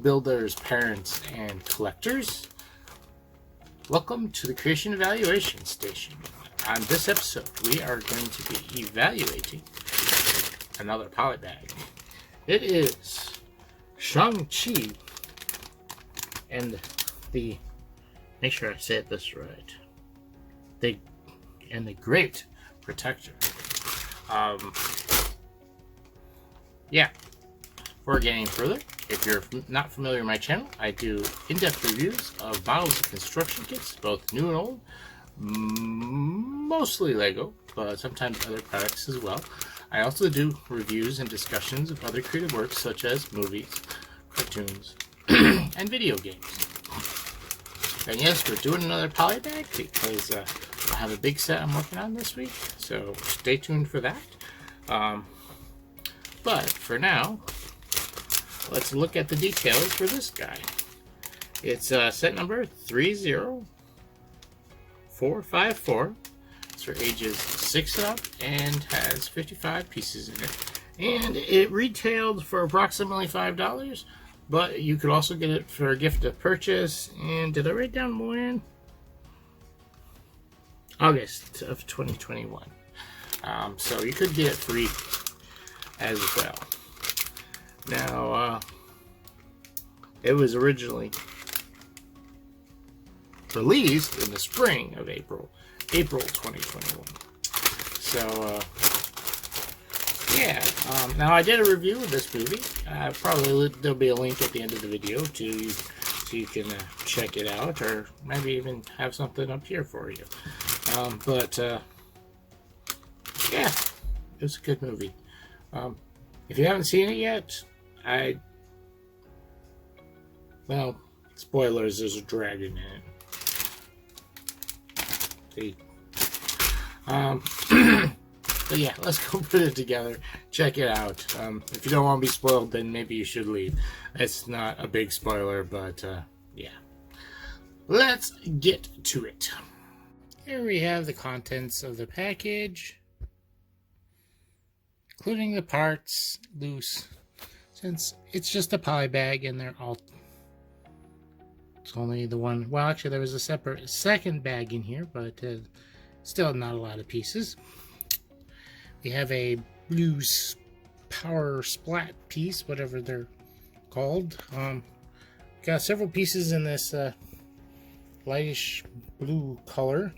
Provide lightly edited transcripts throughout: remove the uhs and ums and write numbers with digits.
builders, parents, and collectors. Welcome to the Creation Evaluation Station. On this episode, we are going to be evaluating another polybag. It is Shang-Chi and the, make sure I say this right, the Great Protector. Yeah, before getting further, if you're not familiar with my channel, I do in-depth reviews of models and construction kits, both new and old, mostly Lego, but sometimes other products as well. I also do reviews and discussions of other creative works such as movies, cartoons, and video games. And yes, we're doing another polybag because I have a big set I'm working on this week, so stay tuned for that. But for now, let's look at the details for this guy. It's set number 30454. It's for ages 6 and up and has 55 pieces in it. And it retailed for approximately $5, but you could also get it for a gift of purchase. And did I write down when? August of 2021. So you could get it free as well. Now, it was originally released in the spring of April 2021. So, yeah. Now I did a review of this movie. Probably there'll be a link at the end of the video so you can check it out, or maybe even have something up here for you. Yeah, it was a good movie. If you haven't seen it yet, well, spoilers, there's a dragon in it. But yeah, let's go put it together, check it out. If you don't want to be spoiled, then maybe you should leave. It's not a big spoiler, but yeah. Let's get to it. Here we have the contents of the package, including the parts loose, since it's just a polybag and they're all, it's only the one, well actually there was a separate second bag in here, but still not a lot of pieces. We have a blue power splat piece, whatever they're called. Got several pieces in this lightish blue color,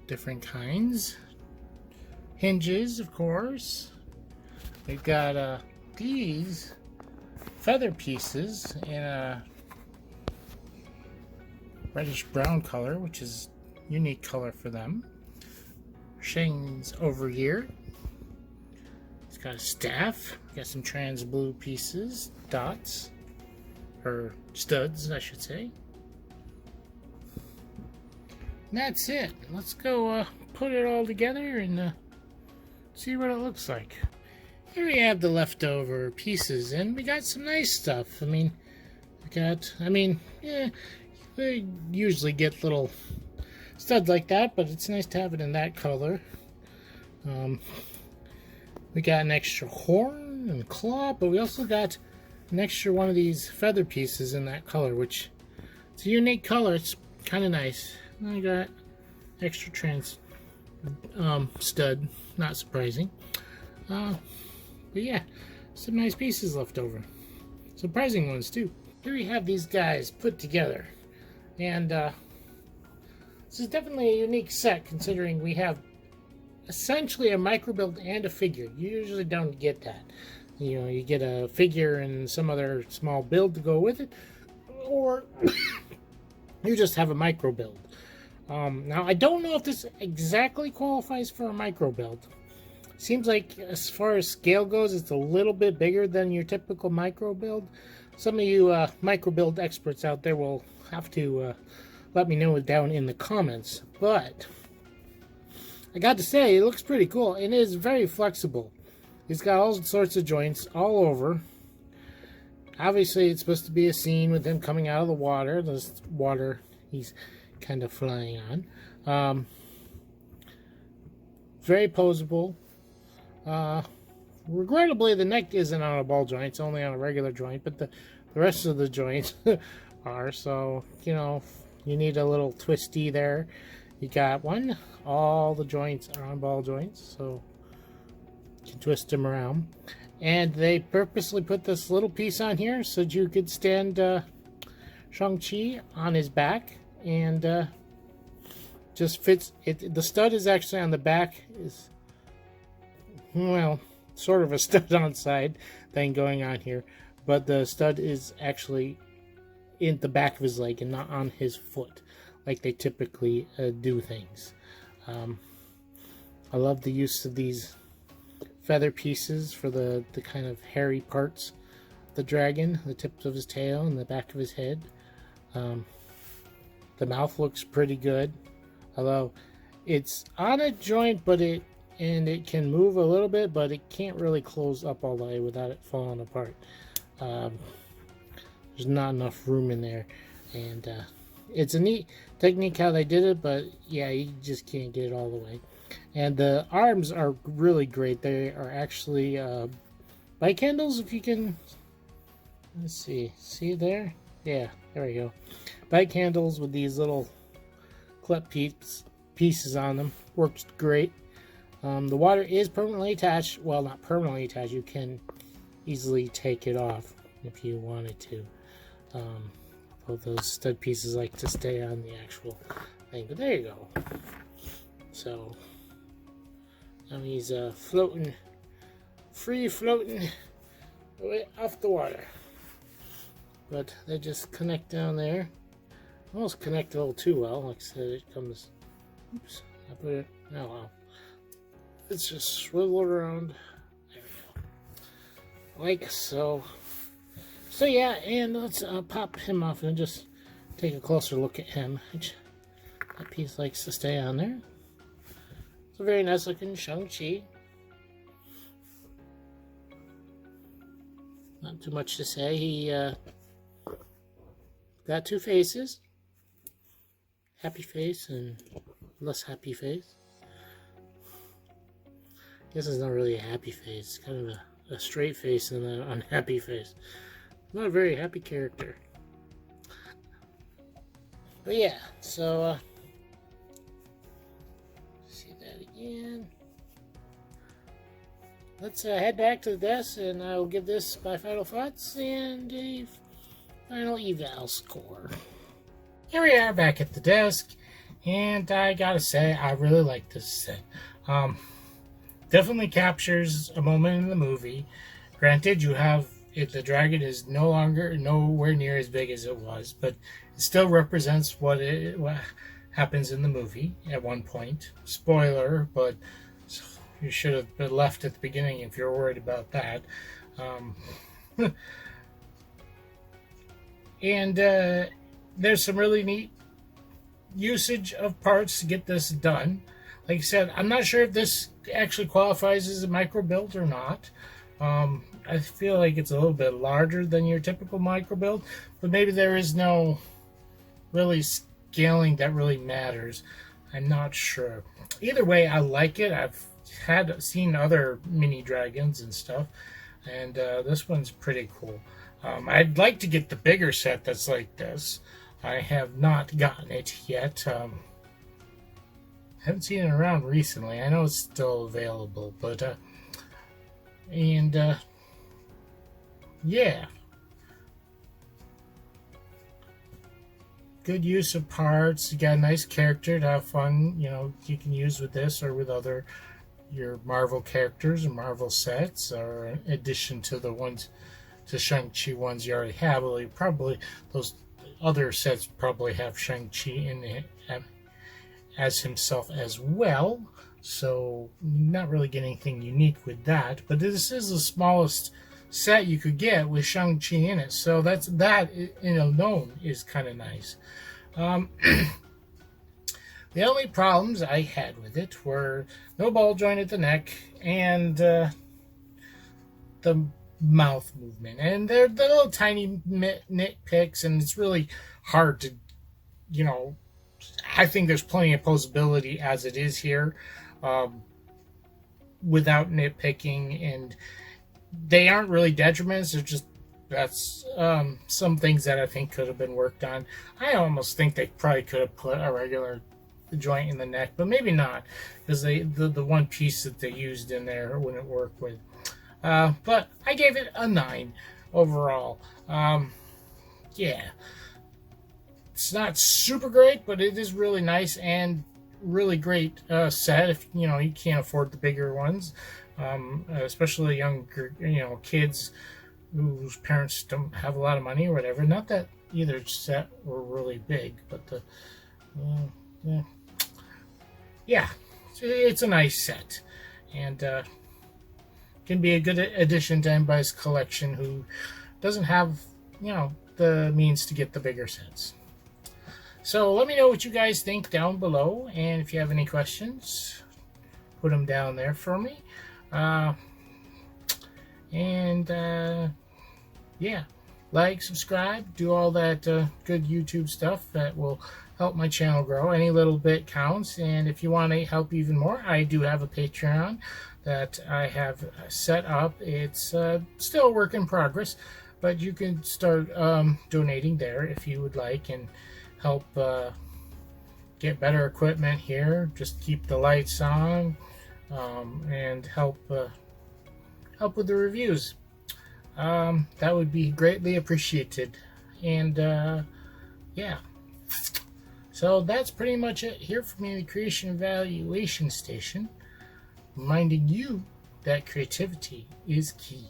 different kinds. Hinges, of course. We've got these feather pieces in a reddish brown color, which is a unique color for them. Shang's over here. It's got a staff. Got some trans blue pieces, dots, or studs, I should say. And that's it. Let's go put it all together and see what it looks like. Here we have the leftover pieces, and we got some nice stuff. Yeah, we usually get little studs like that, but it's nice to have it in that color. We got an extra horn and claw, but we also got an extra one of these feather pieces in that color, which it's a unique color. It's kind of nice. And I got extra trans stud, not surprising. But yeah, some nice pieces left over. Surprising ones too. Here we have these guys put together. And this is definitely a unique set, considering we have essentially a micro build and a figure. You usually don't get that. You know, you get a figure and some other small build to go with it, or you just have a micro build. Now, I don't know if this exactly qualifies for a micro build. Seems like as far as scale goes, it's a little bit bigger than your typical micro build. Some of you micro build experts out there will have to let me know down in the comments. But I got to say, it looks pretty cool, and it is very flexible. It's got all sorts of joints all over. Obviously, it's supposed to be a scene with him coming out of the water. This water he's kind of flying on. Very poseable. Regrettably, the neck isn't on a ball joint, it's only on a regular joint, but the rest of the joints are, so, you know, you need a little twisty there. You got one, all the joints are on ball joints, so you can twist them around. And they purposely put this little piece on here so that you could stand Shang-Chi on his back, and just fits it. The stud is actually on the back, is, well, sort of a stud on side thing going on here, but the stud is actually in the back of his leg and not on his foot like they typically do things. I love the use of these feather pieces for the kind of hairy parts of the dragon, the tips of his tail and the back of his head. The mouth looks pretty good, although it's on a joint, but it can move a little bit, but it can't really close up all the way without it falling apart. There's not enough room in there, and it's a neat technique how they did it, but yeah, you just can't get it all the way. And the arms are really great. They are actually bike handles, if you can, let's see there? Yeah, there we go. Bike handles with these little clip pieces on them. Works great. The water is permanently attached. Well, not permanently attached. You can easily take it off if you wanted to. Although those stud pieces like to stay on the actual thing. But there you go. So now he's floating, free floating away off the water. But they just connect down there. Almost connect a little too well. Like I said, it comes. Oops, I put it. Oh well. It's just swivel around. There we go. Like so. So yeah, and let's pop him off and just take a closer look at him. That piece likes to stay on there. It's a very nice looking Shang-Chi. Not too much to say. He got two faces. Happy face and less happy face. I guess it's not really a happy face. It's kind of a straight face and an unhappy face. Not a very happy character. But yeah, so see that again. Let's head back to the desk, and I will give this my final thoughts and a final eval score. Here we are back at the desk, and I gotta say, I really like this set. Definitely captures a moment in the movie. Granted, you have the dragon is nowhere near as big as it was, but it still represents what happens in the movie at one point. Spoiler, but you should have been left at the beginning if you're worried about that. And there's some really neat usage of parts to get this done. Like I said, I'm not sure if this actually qualifies as a micro build or not. I feel like it's a little bit larger than your typical micro build, but maybe there is no really scaling that really matters. I'm not sure. Either way, I like it. I've seen other mini dragons and stuff, and this one's pretty cool. I'd like to get the bigger set that's like this. I have not gotten it yet. Haven't seen it around recently. I know it's still available, but yeah, good use of parts. You got a nice character to have fun. You know, you can use with this or with your Marvel characters and Marvel sets, or in addition to the ones, to Shang-Chi ones you already have. Well, probably those other sets probably have Shang-Chi in it as himself as well, so not really getting anything unique with that. But this is the smallest set you could get with Shang-Chi in it, so that alone is kind of nice. The only problems I had with it were no ball joint at the neck and the mouth movement, and they're the little tiny nitpicks, and it's really hard to, I think there's plenty of posability as it is here. without nitpicking, and they aren't really detriments. They're just that's some things that I think could have been worked on. I almost think they probably could have put a regular joint in the neck, but maybe not, because the one piece that they used in there wouldn't work with. But I gave it a 9 overall. Yeah, it's not super great, but it is really nice and really great set if you can't afford the bigger ones, especially younger kids whose parents don't have a lot of money or whatever. Not that either set were really big, but yeah, it's a nice set, and can be a good addition to anybody's collection who doesn't have the means to get the bigger sets. So let me know what you guys think down below, and if you have any questions, put them down there for me. Yeah, like, subscribe, do all that good YouTube stuff that will help my channel grow. Any little bit counts, and if you want to help even more, I do have a Patreon that I have set up. It's still a work in progress, but you can start donating there if you would like, and help get better equipment here, just keep the lights on, and help with the reviews. That would be greatly appreciated. And yeah, so that's pretty much it here for me, the Creation Evaluation Station, reminding you that creativity is key.